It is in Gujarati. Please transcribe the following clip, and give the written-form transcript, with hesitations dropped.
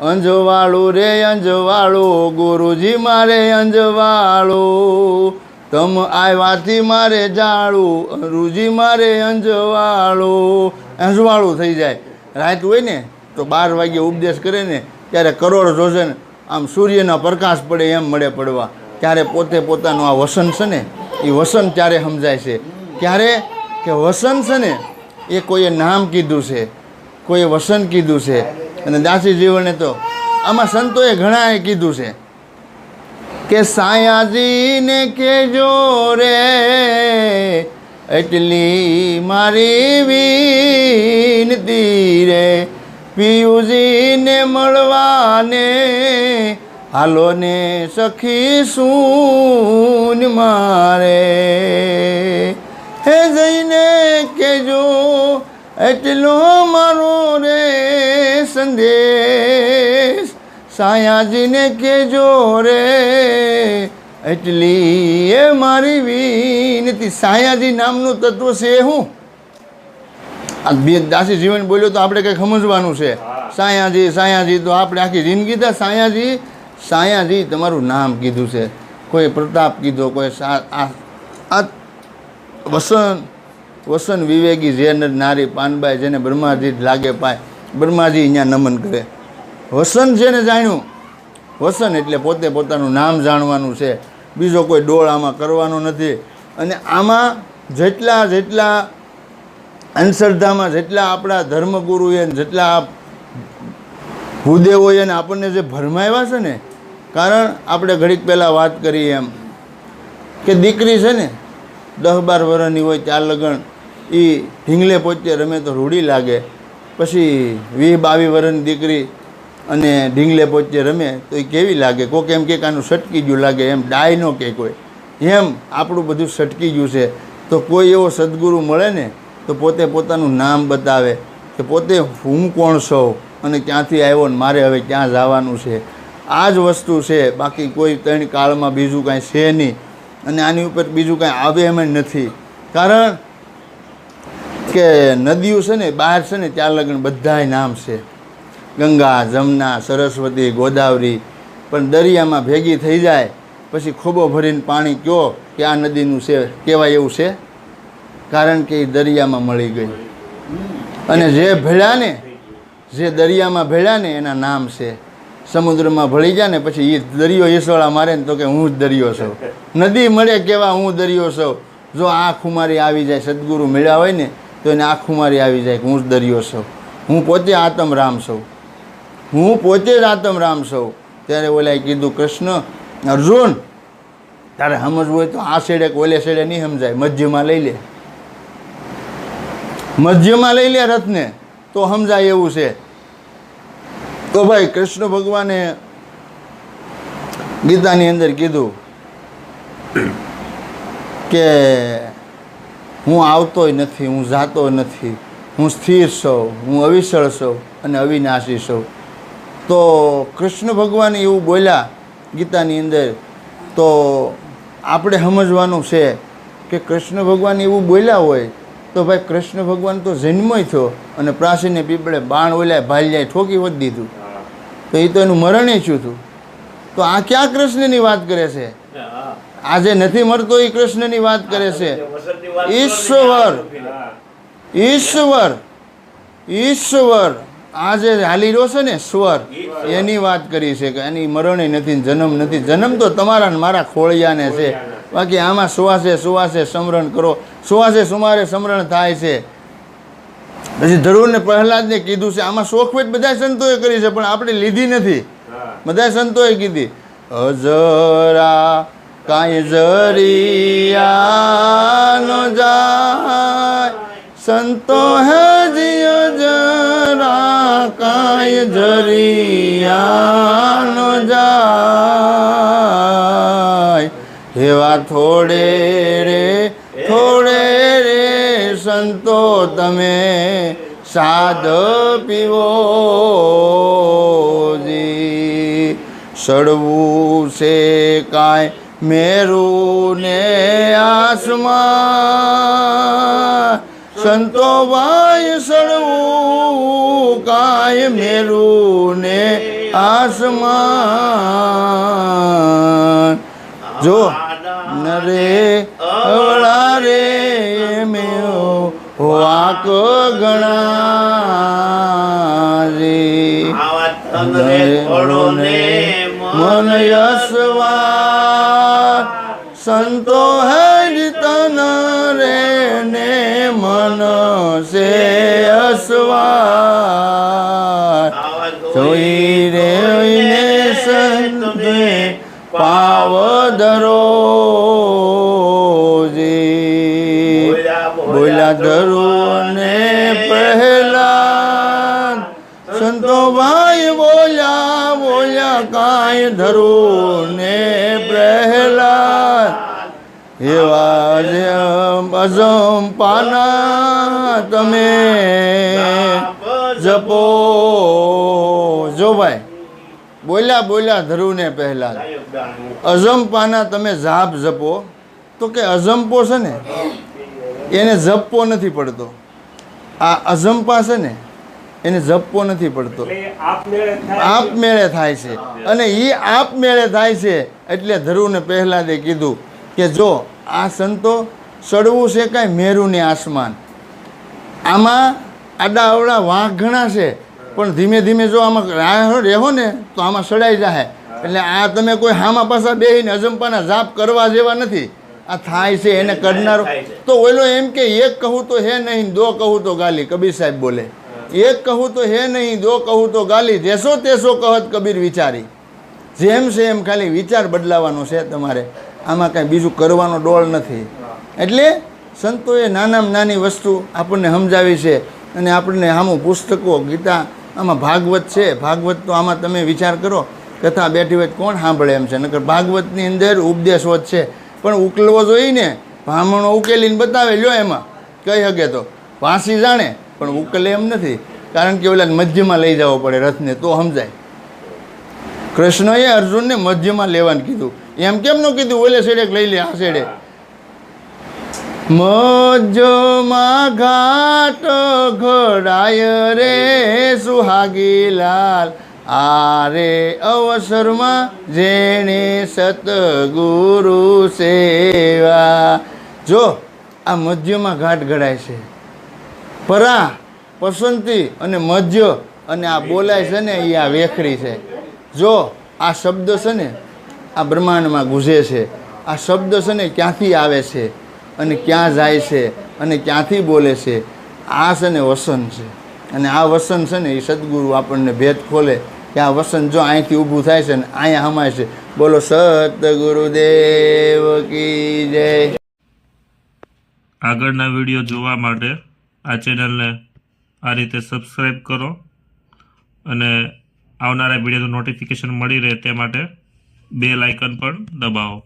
અંજવાળું રે અંજવાળું ગુરુજી મારે અંજવાળું, તમ આવ્યાથી મારે જાળું રૂજી મારે અંજવાળું. અંજવાળું થઈ જાય. રાત હોય ને તો 12 વાગે ઉપદેશ કરે ને ત્યારે કરોડ રોશન આમ સૂર્યના પ્રકાશ પડે એમ મળે પડવા. ત્યારે પોતે પોતાનું આ વસન છે ને એ વસન ત્યારે સમજાય છે. ક્યારે કે વસન છે ને એ કોઈએ નામ કીધું છે, કોઈએ વસન કીધું છે. અને દાસી જીવને તો આમાં સંતોએ ઘણાએ કીધું છે કે સાયાજીને કહેજો રે એટલી મારી વિનતી રે, પિયુજીને મળવાને હાલો ને સખી સુન મારે. હે જઈને કહેજો એટલો મારો રે સંદેશ, સાયાજીને કહેજો રે એટલી એ મારી વિનતી. સાયાજી નામનું તત્વ છે શું? આ દાસી જીવન બોલ્યો તો આપણે કંઈક સમજવાનું છે. સાયાજી સાયાજી તો આપણે આખી જિંદગી તો સાયાજી સાયાજી તમારું નામ કીધું છે. કોઈ પ્રતાપ કીધો, કોઈ વસન વસન વિવેકી જે નારી પાનબાઈ જેને બ્રહ્માજી લાગે પાય, બ્રહ્માજી અહીંયા નમન કરે. વસન જેને જાણ્યું, વસન એટલે પોતે પોતાનું નામ જાણવાનું છે, બીજો કોઈ ડોળ આમાં કરવાનો નથી. અને આમાં જેટલા જેટલા અંધશ્રદ્ધામાં જેટલા આપણા ધર્મગુરુએ જેટલા ભૂદેવોએ ને આપણને જે ભરમાવ્યા છે ને, કારણ આપણે ઘડીક પહેલાં વાત કરી એમ કે દીકરી છે ને 10-12 વર્ષની હોય ત્યાર લગન એ ઢીંગલે પોતે રમે તો રૂડી લાગે, પછી 20-22 વર્ષની દીકરી અને ઢીંગલે પોતે રમે તો એ કેવી લાગે? કોઈક એમ કે આનું સટકી ગયું લાગે, એમ ડાય નો કે કોઈ એમ આપણું બધું સટકી ગયું છે. તો કોઈ એવો સદગુરુ મળે ને તો પોતે પોતાનું નામ બતાવે કે પોતે હું કોણ છું અને ક્યાંથી આવ્યો ને મારે હવે ક્યાં જવાનું છે. આ જ વસ્તુ છે, બાકી કોઈ ત્રણ કાળમાં બીજું કાંઈ છે નહીં. અને આની ઉપર બીજું કાંઈ આવે એમ જ નથી. કારણ કે નદીઓ છે ને બહાર છે ને ત્યાં લગન બધાય નામ છે, ગંગા, જમના, સરસ્વતી, ગોદાવરી. પણ દરિયામાં ભેગી થઈ જાય પછી ખોબો ભરીને પાણી કયો કે આ નદીનું છે કહેવાય એવું છે? કારણ કે એ દરિયામાં મળી ગઈ. અને જે ભેળ્યા ને, જે દરિયામાં ભેળ્યા ને એના નામ છે. સમુદ્રમાં ભળી જાય ને પછી એ દરિયો ઈસોળા મારે ને તો કે હું જ દરિયો છું. નદી મળે કેવા હું દરિયો છું. જો આ ખુમારી આવી જાય, સદગુરુ મળ્યા હોય ને તો એને આ ખુમારી આવી જાય કે હું જ દરિયો છું, હું પોતે આત્મરામ છું, હું પોતે જ આત્મરામ છું. ત્યારે ઓલાએ કીધું કૃષ્ણ અર્જુન તારે સમજવું હોય તો આ છેડે કે ઓલે છેડે નહીં સમજાય, મધ્યમાં લઈ લે, મધ્યમાં લઈ લે રથને તો સમજાય એવું છે. તો ભાઈ કૃષ્ણ ભગવાને ગીતાની અંદર કીધું કે હું આવતોય નથી, હું જાતો નથી, હું સ્થિર છું, હું અવિચળ છું અને અવિનાશી છું. તો કૃષ્ણ ભગવાન એવું બોલ્યા ગીતાની અંદર. તો આપણે સમજવાનું છે કે કૃષ્ણ ભગવાન એવું બોલ્યા હોય તો ભાઈ કૃષ્ણ ભગવાન તો જન્મય થયો અને પ્રાચીને પીપળે બાણ ઓલાય ભાલ્યાય ઠોકી વધી દીધું, તો એ તો એનું મરણે થયું હતું. તો આ ક્યાં કૃષ્ણની વાત કરે છે? આજે નથી મરતો એ કૃષ્ણની વાત કરે છે. ઈશ્વર ઈશ્વર ઈશ્વર આ જે હાલી રહ્યો છે ને સ્વર, એની વાત કરી છે કે એની મરણે નથી, જન્મ નથી. જન્મ તો તમારા ને મારા ખોળિયાને છે, બાકી આમાં સુવાસે સુવાસે સમરણ કરો, સુવાસે સુમારે સમરણ થાય છે. પછી ધ્રુવને પ્રહલાદને કીધું છે, આમાં શોખવેટ બધા સંતોએ કરી છે પણ આપણે લીધી નથી. બધા સંતોએ કીધી અજરા કાંઈ જરિયા ન જાય, સંતો હજી અજરા કાંઈ જરિયા ન જાય. એવા થોડે રે સંતો તમે સાદ પીવો જી. સડવું છે કાંઈ મેરું ને આસમાન, સંતો ભાઈ સડવું કાય મેરું ને આસમાન જો નરે અવળા રે મેઓ વાક ગણા રે મન યશવા સંતો હરિ તન રે ને મન સે અસવા જોઈ રે ને સંતે પાવદરો બોલ્યા ધરો ને પહેલા સંતો ભાઈ બોલ્યા કાંઈ ધરું ને પ્રહલાદ એવા જે અજમ પાના તમે જપો જો ભાઈ બોલ્યા ધરું ને પહેલાદ અજમ પાના તમે જાપ જપો તો કે અજંપો છે ને એને જપવો નથી પડતો આ અજંપા છે ને એને જપવો નથી પડતો આપમેળે થાય છે અને એ આપમેળે થાય છે એટલે ધરુને પહેલાદે કીધું કે જો આ સંતો ચડવું છે કાંઈ મેરુને આસમાન આમાં આડા અવળા વાંક ઘણા છે પણ ધીમે ધીમે જો આમાં રહેવો ને તો આમાં સડાઈ જાય એટલે આ તમે કોઈ હામા પાછા બેહીને અજંપાના જાપ કરવા જેવા નથી આ થાય છે એને કરનારો તો ઓલો એમ કે એક કહું તો હે નહીં દો કહું તો ગાલી કબીર સાહેબ બોલે એક કહું તો હે નહીં દો કહું તો ગાલી જેસો તેસો કહત કબીર વિચારી જેમ છે એમ ખાલી વિચાર બદલાવાનો છે તમારે આમાં કાંઈ બીજું કરવાનો ડોળ નથી એટલે સંતોએ નાનામાં નાની વસ્તુ આપણને સમજાવી છે અને આપણને આમાં પુસ્તકો ગીતા આમાં ભાગવત છે ભાગવત તો આમાં તમે વિચાર કરો કથા બેઠી હોય કોણ સાંભળે એમ છે નકર ભાગવતની અંદર ઉપદેશો જ છે પણ ઉકલવો જોઈએ ને બ્રાહ્મણો ઉકેલીને બતાવે લ્યો એમાં કહી શકે તો વાંસી જાણે પણ ઉકલે એમ નથી કારણ કે ઓલા મધ્યમાં લઈ જવો પડે રથને તો સમજાય કૃષ્ણએ અર્જુનને મધ્યમાં લેવાનું કીધું એમ કેમ ન કીધું ઓલે શેડે લઈ લે આ શેડે મધ્યમાં ઘાટ ઘડાય રે સુહાગી લાલ આરે અવસરમાં જેણે સતગુરુ સેવા જો આ મધ્યમાં ઘાટ ઘડાય છે પરા પસંતી અને મધ્ય અને આ બોલાય છે ને એ આ વેખરી છે જો આ શબ્દ છે ને આ બ્રહ્માંડમાં ગુજે છે આ શબ્દ છે ને ક્યાંથી આવે છે અને ક્યાં જાય છે અને ક્યાંથી બોલે છે આ છે ને વસન છે અને આ વસન છે ને એ સદગુરુ આપણને ભેદ ખોલે કે આ વસન જો અહીંથી ઊભું થાય છે ને અહીંયા હમાય છે બોલો સતગુરુદેવ કી જય આગળના વિડીયો જોવા માટે આ ચેનલને આ રીતે સબસ્ક્રાઈબ કરો અને આવનારા વિડીયોનું નોટિફિકેશન મળી રહે તે માટે બેલ આઇકન પણ દબાવો.